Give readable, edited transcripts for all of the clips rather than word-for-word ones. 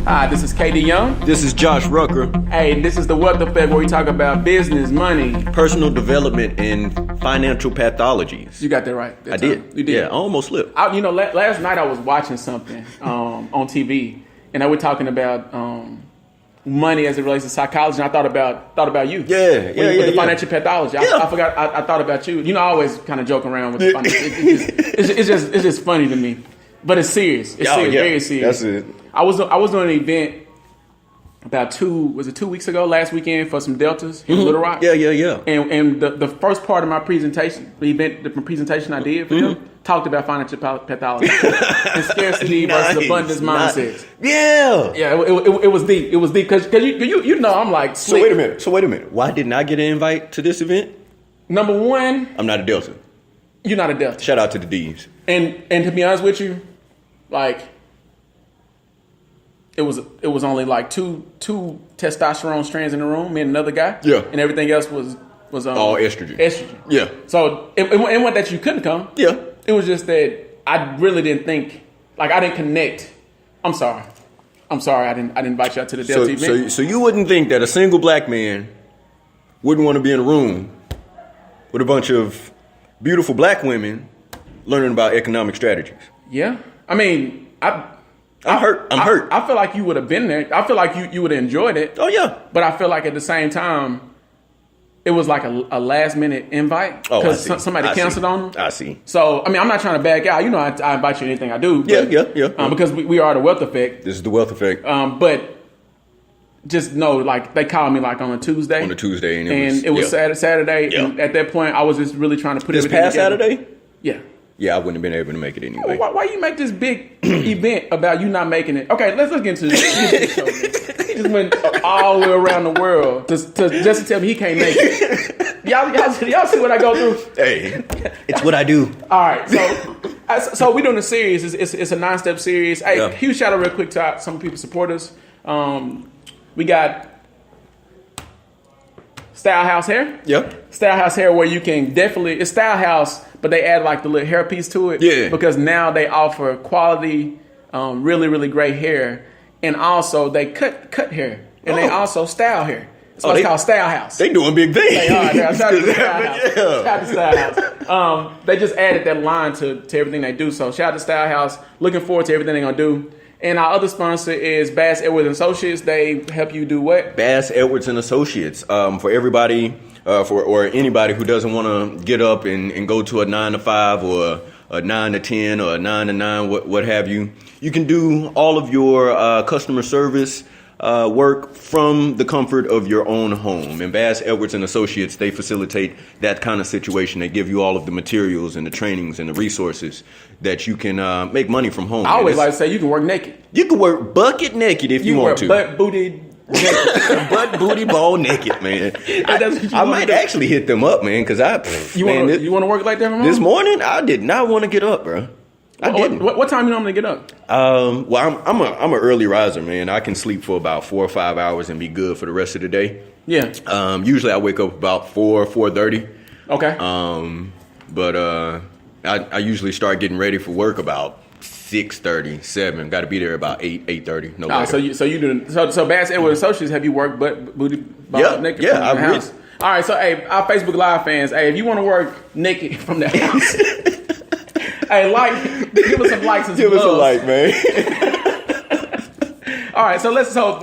Hi, this is KD Young. This is Josh Rucker. Hey, this is the Wealth Effect, where we talk about business, money, Personal development and financial pathologies. You got that right. I did. You did. Yeah, I almost slipped. Last night I was watching something on TV, and they were talking about money as it relates to psychology. And I thought about you. With the financial pathology. I forgot. I thought about you. I always kind of joke around with the financial. It's just funny to me, but it's serious. It's serious, very serious. That's it. I was doing an event about 2 weeks ago, last weekend, for some Deltas in Little Rock. Yeah. And the first part of my presentation, the presentation I did for them, talked about financial pathology and scarcity versus abundance mindsets. Yeah. It was deep. It was deep because you know I'm like So slick. wait a minute. Why didn't I get an invite to this event? Number one, I'm not a Delta. you're not a Delta. Shout out to the D's. And to be honest with you, like it was only like two testosterone strands in the room, me and another guy. Yeah. And everything else was All estrogen. Estrogen. Yeah. So it wasn't that you couldn't come. Yeah. It was just that I really didn't think, like, I didn't connect. I'm sorry. I didn't invite you out to the Delta event. So you wouldn't think that a single black man wouldn't want to be in a room with a bunch of beautiful black women learning about economic strategies. Yeah. I mean, I'm hurt. I feel like you would have been there. I feel like you would have enjoyed it. Oh yeah. But I feel like at the same time, it was like a last minute invite because somebody canceled on them. I see. So I mean, I'm not trying to back out. I invite you to anything I do. But, Yeah. Because we are the Wealth Effect. This is the Wealth Effect. But just know, like, they called me like on a Tuesday. On a Tuesday, and it was Saturday. Yeah. And at that point, I was just really trying to put This everything past together. Saturday? Yeah. Yeah, I wouldn't have been able to make it anyway. Why you make this big event about you not making it? Okay, let's get into this show, man. He just went all the way around the world just to tell me he can't make it. Y'all see what I go through? Hey, it's what I do. All right, so we're doing a series. It's a 9-step series. Hey, Yeah. Huge shout out real quick to some people support us. We got Style House Hair. Yep. Style House Hair, where you can definitely, it's Style House, but they add like the little hair piece to it. Yeah. Because now they offer quality, really, really great hair. And also they cut hair. And they also style hair. So it's called Style House. They doing big things. They are. Shout out to Style House. Yeah. Shout out to Style House. They just added that line to everything they do. So shout out to Style House. Looking forward to everything they're going to do. And our other sponsor is Bass Edwards Associates. They help you do what? Bass Edwards and Associates. For everybody, or anybody who doesn't want to get up and go to a 9 to 5 or a 9 to 10 or a 9 to 9, what have you. You can do all of your customer service work from the comfort of your own home. And Bass Edwards and Associates, they facilitate that kind of situation. They give you all of the materials and the trainings and the resources that you can make money from home. I always like to say you can work naked. You can work bucket naked if you want to. Butt booty naked. Butt booty ball naked, man. I might actually hit them up, man, because you want to work like that from home? This morning, I did not want to get up, bro. I didn't. What time you normally get up? Well, I'm an early riser, man. I can sleep for about 4 or 5 hours and be good for the rest of the day. Yeah. Usually I wake up about 4:30. Okay. But I usually start getting ready for work about 6:30, 7. Got to be there about 8:30. No later. So Bass Edwards Associates, have you worked booty naked? Yeah, from the I've house? All right, so hey, our Facebook Live fans, hey, if you want to work naked from the house, hey, give us some likes and some Give us a loves. like, man. All right, so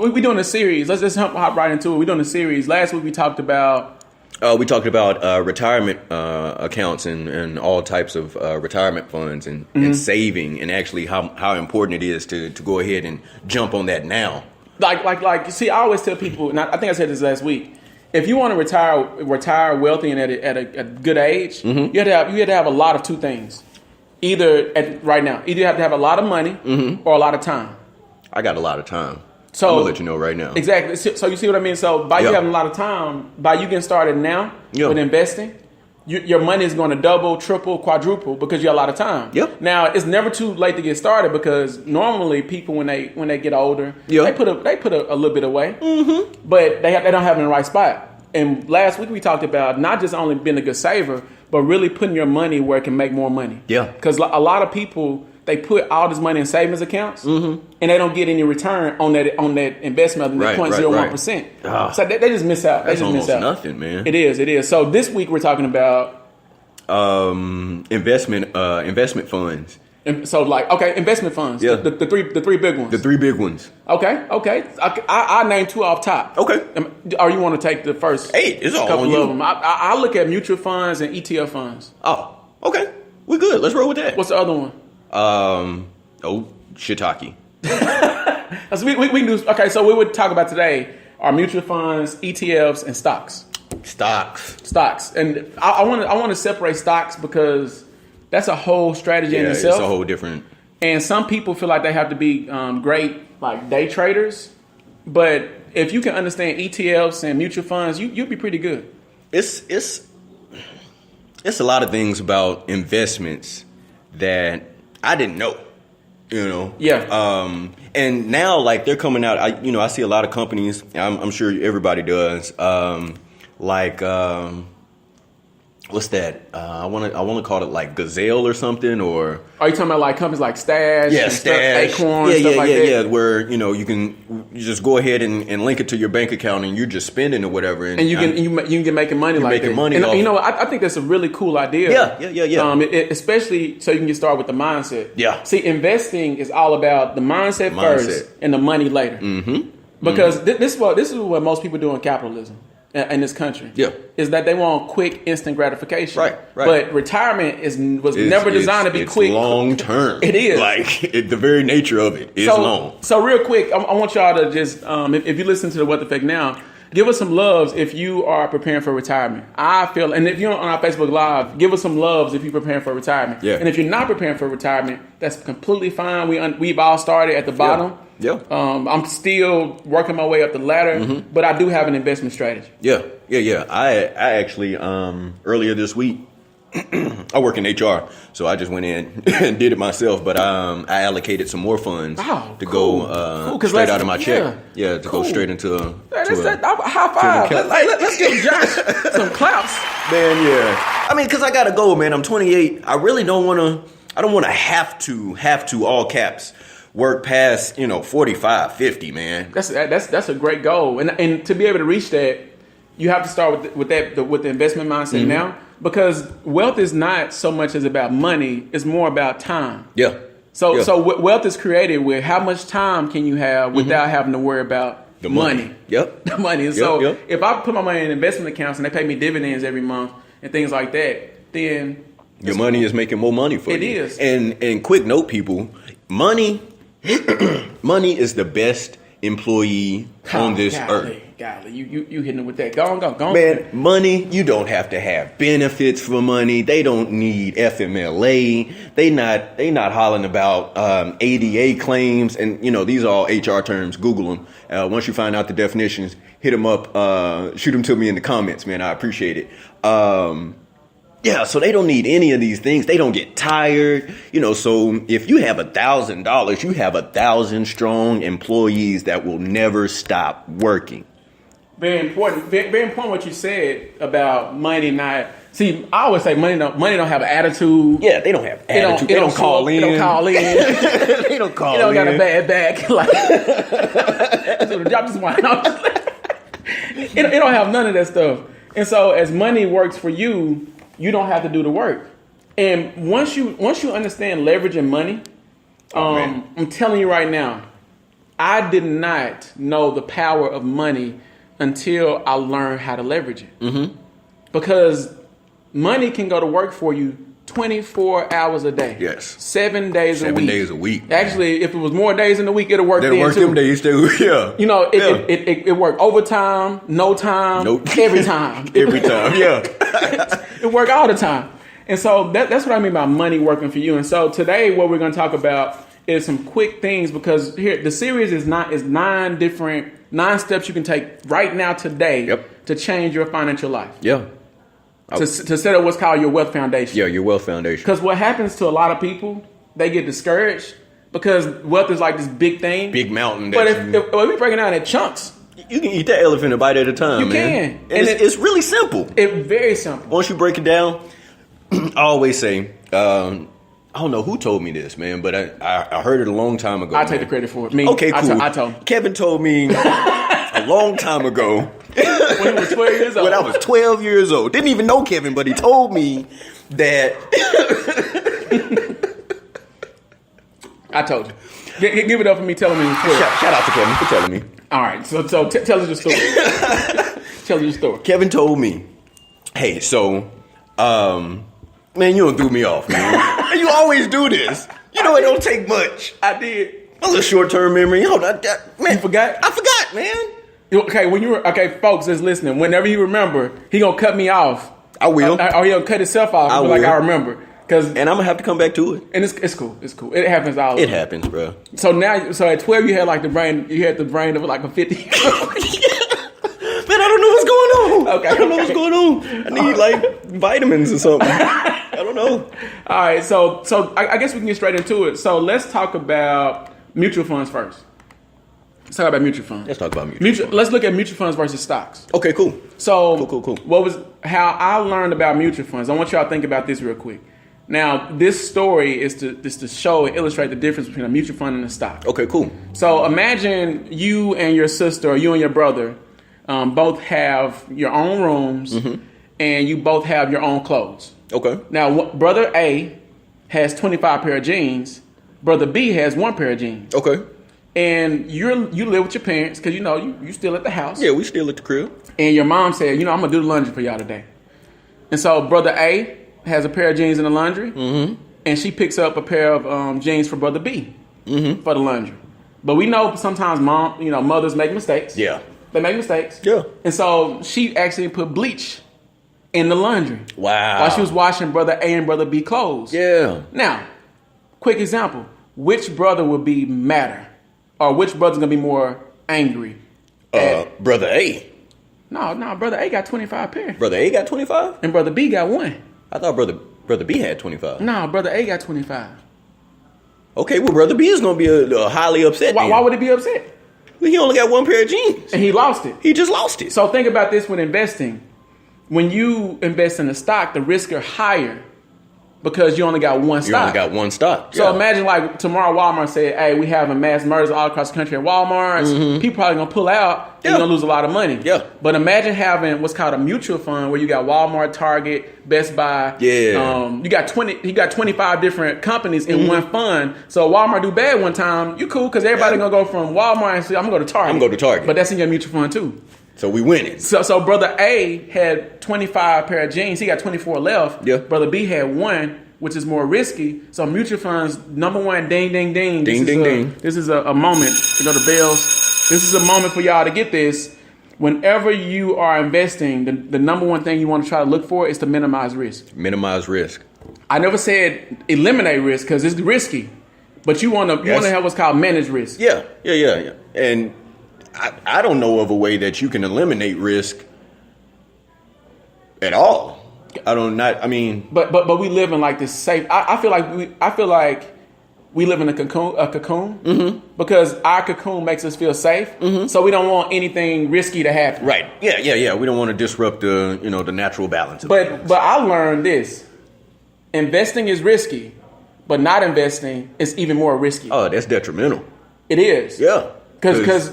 we're doing a series. Let's just hop right into it. We're doing a series. Last week we talked about retirement accounts and all types of retirement funds and saving, and actually how important it is to go ahead and jump on that now. Like see, I always tell people, and I think I said this last week. If you want to retire wealthy and at a good age, you have to have a lot of two things. Either you have to have a lot of money or a lot of time. I got a lot of time. So I'm gonna let you know right now. Exactly. So you see what I mean? So by you having a lot of time, by you getting started now with investing, your money is going to double, triple, quadruple because you have a lot of time. Yep. Now it's never too late to get started because normally people when they get older, they put a little bit away, but they don't have it in the right spot. And last week we talked about not just only being a good saver, but really putting your money where it can make more money. Yeah. Because a lot of people they put all this money in savings accounts, and they don't get any return on that investment of the 0.01%. Oh, so they just miss out. That's almost nothing, man. It is. So this week we're talking about investment funds. So investment funds. Yeah. The three big ones. The 3 big ones. Okay. I named 2 off top. Okay. Or you want to take the first? Hey, it's all couple on you. of them. I look at mutual funds and ETF funds. Oh, okay. We're good. Let's roll with that. What's the other one? Shiitake. So we can do. Okay, so we would talk about today are mutual funds, ETFs, and stocks. Stocks, and I want to separate stocks because that's a whole strategy in itself. It's a whole different. And some people feel like they have to be great like day traders, but if you can understand ETFs and mutual funds, you'll be pretty good. It's a lot of things about investments that I didn't know. Yeah. And now, like, they're coming out. I see a lot of companies. I'm sure everybody does. What's that? I want to call it like Gazelle or something. Or are you talking about like companies like Stash? Yeah, Stash, Acorn, stuff like that? Yeah. Where you just go ahead and link it to your bank account, and you're just spending or whatever, and you can get making money like that. Money and off. I think that's a really cool idea. Yeah. Especially so you can get started with the mindset. Yeah. See, investing is all about the mindset first and the money later. Mm-hmm. Because this is what most people do in capitalism. In this country, is that they want quick, instant gratification. Right. But retirement was never designed to be quick. It's long term. It is the very nature of it is long. So real quick, I want y'all to just, if you listen to the What the Fake Now, give us some loves if you are preparing for retirement. I feel, and if you're on our Facebook Live, give us some loves if you're preparing for retirement. Yeah. And if you're not preparing for retirement, that's completely fine. We've all started at the bottom. Yeah. I'm still working my way up the ladder, but I do have an investment strategy. Yeah. I actually earlier this week, I work in HR, so I just went in and did it myself. But I allocated some more funds to go straight out of my check. Yeah, to go straight into high five. Let's give Josh some claps. Man, yeah. I mean, because I gotta go, man. I'm 28. I really don't want to. I don't want to have to all caps work past 45, 50, man. That's a great goal, and to be able to reach that, you have to start with the investment mindset now, because wealth is not so much as about money; it's more about time. Yeah. So wealth is created with how much time can you have without having to worry about the money. Yep. The money. And if I put my money in investment accounts and they pay me dividends every month and things like that, then your money is making more money for you. It is. And quick note, people, money is the best employee on this earth. Golly, you hitting it with that. Go on. Man, money, you don't have to have benefits for money. They don't need FMLA. They not hollering about ADA claims. And, these are all HR terms. Google them. Once you find out the definitions, hit them up. Shoot them to me in the comments, man. I appreciate it. Yeah, so they don't need any of these things. They don't get tired. So if you have $1,000, you have 1,000 strong employees that will never stop working. Very important. Very important what you said about money not. See, I always say money don't have an attitude. Yeah, they don't have attitude. They don't call in. They don't call in. They don't call in. They don't got a bad back. Like, the job just went out. It don't have none of that stuff. And so as money works for you, you don't have to do the work. And once you understand leveraging money, I'm telling you right now, I did not know the power of money until I learned how to leverage it. Mm-hmm. Because money can go to work for you 24 hours a day. Yes. 7 days a week. 7 days a week. Actually, if it was more days in the week, it'll work then work too. Them days too, yeah. It worked overtime, no time, every time. Every time, yeah. It worked all the time. And so that's what I mean by money working for you. And so today what we're going to talk about is some quick things, because here the series is 9 steps you can take right now today to change your financial life. Yeah. To set up what's called your wealth foundation. Yeah, your wealth foundation. Because what happens to a lot of people, they get discouraged because wealth is like this big thing. Big mountain. But if we break it down in chunks, you can eat that elephant a bite at a time, you man. can. And it's really simple. It's very simple. Once you break it down, I always say, I don't know who told me this, man, but I heard it a long time ago. I take the credit for it. Me. Okay, cool. I told him. Kevin told me a long time ago. When he was 12 years old. When I was 12 years old. Didn't even know Kevin, but he told me that. I told you. Give it up for me telling me the story. Shout out to Kevin for telling me. All right, so tell us your story. Tell us your story. Kevin told me, hey, so, man, you don't threw me off, man. You always do this. You know it don't take much. I did. A little short-term memory. Hold on, man. You forgot? I forgot, man. Okay, folks that's listening, whenever you remember, he gonna cut me off. I will. Or he'll cut himself off. I Like, will. I remember. And I'm gonna have to come back to it. And it's cool. It's cool. It happens all the It time. happens, bro. So at 12, you had like the brain of like a 50. Man, I don't know what's going on. Okay, I don't know okay. what's going on. I need like vitamins or something. I don't know. All right, so I guess we can get straight into it. So let's talk about mutual funds first. Let's talk about mutual funds. Let's talk about mutual. Let's look at mutual funds versus stocks. Okay, cool. So Cool. How I learned about mutual funds. I want y'all to think about this real quick. Now, this story is to show and illustrate the difference between a mutual fund and a stock. Okay, cool. So imagine you and your sister or you and your brother both have your own rooms and you both have your own clothes. Okay. Now, brother A has 25 pair of jeans. Brother B has 1 pair of jeans. Okay. And you live with your parents because, you still at the house. Yeah, we still at the crib. And your mom said, I'm going to do the laundry for y'all today. And so brother A has a pair of jeans in the laundry. And she picks up a pair of jeans for brother B for the laundry. But we know sometimes mothers make mistakes. Yeah. They make mistakes. Yeah. And so she actually put bleach in the laundry. Wow. While she was washing brother A and brother B clothes. Yeah. Now, quick example. Which brother would be madder? Or which brother's going to be more angry? Brother A. No, brother A got 25 pair. Brother A got 25? And brother B got 1. I thought brother B had 25. No, brother A got 25. Okay, well, brother B is going to be a highly upset. Why would he be upset? Well, he only got 1 pair of jeans. And he lost it. He just lost it. So think about this when investing. When you invest in a stock, the risks are higher because you only got one stock. You only got 1 stock. So imagine like tomorrow Walmart said, hey, we having mass murders all across the country at Walmart. People probably going to pull out and you're going to lose a lot of money. Yeah. But imagine having what's called a mutual fund where you got Walmart, Target, Best Buy. Yeah. You got 25 different companies in one fund. So Walmart do bad one time, you cool because everybody going to go from Walmart and say, I'm going to go to Target. I'm going to Target. But that's in your mutual fund too. So we winning. So brother A had 25 pair of jeans. He got 24 left. Yeah. Brother B had 1, which is more risky. So mutual funds, number 1, ding, ding, ding. Ding, ding, ding. This is a moment. To go to bells. This is a moment for y'all to get this. Whenever you are investing, the number 1 thing you want to try to look for is to minimize risk. Minimize risk. I never said eliminate risk because it's risky. But you want to have what's called manage risk. Yeah. And I don't know of a way that you can eliminate risk at all. I mean, But we live in like this safe. I feel like we live in a cocoon because our cocoon makes us feel safe. So we don't want anything risky to happen. right. Yeah. We don't want to disrupt the natural balance of things. But I learned this: investing is risky, but not investing is even more risky. Oh, that's detrimental. It is. Yeah. Because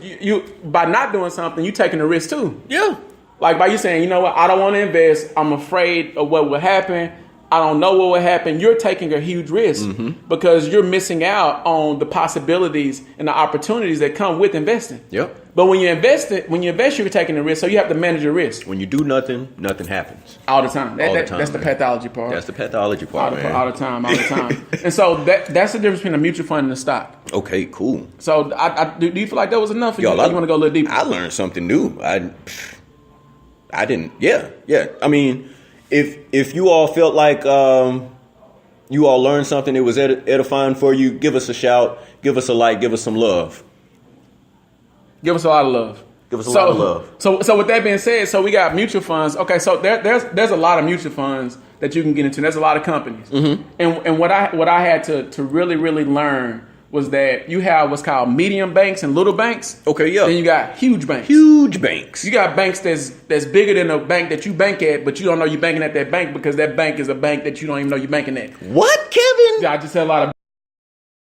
you by not doing something, you taking a risk too. Yeah. Like by you saying, you know what, I don't want to invest. I'm afraid of what will happen. I don't know what will happen. You're taking a huge risk because you're missing out on the possibilities and the opportunities that come with investing. Yep. But when you invest, you're taking a risk. So you have to manage your risk When you do nothing, nothing happens. all the time. All the time, That's the man. pathology part. That's the pathology all part, man. the time. And so that's the difference between a mutual fund and a stock. Okay, cool. So do you feel like that was enough? Or you want to go a little deeper? I learned something new. I didn't. Yeah. I mean, if you all felt like you all learned something that was edifying for you, give us a shout, give us a like, give us some love. Give us a lot of love. Give us a lot of love. So with that being said, so we got mutual funds. Okay, so there's a lot of mutual funds that you can get into. There's a lot of companies. And what I had to really, really learn was that you have what's called medium banks and little banks. Okay, yeah. Then you got huge banks. Huge banks. You got banks that's bigger than the bank that you bank at, but you don't know you're banking at that bank because that bank is a bank that you don't even know you're banking at. What, Kevin? I just said a lot of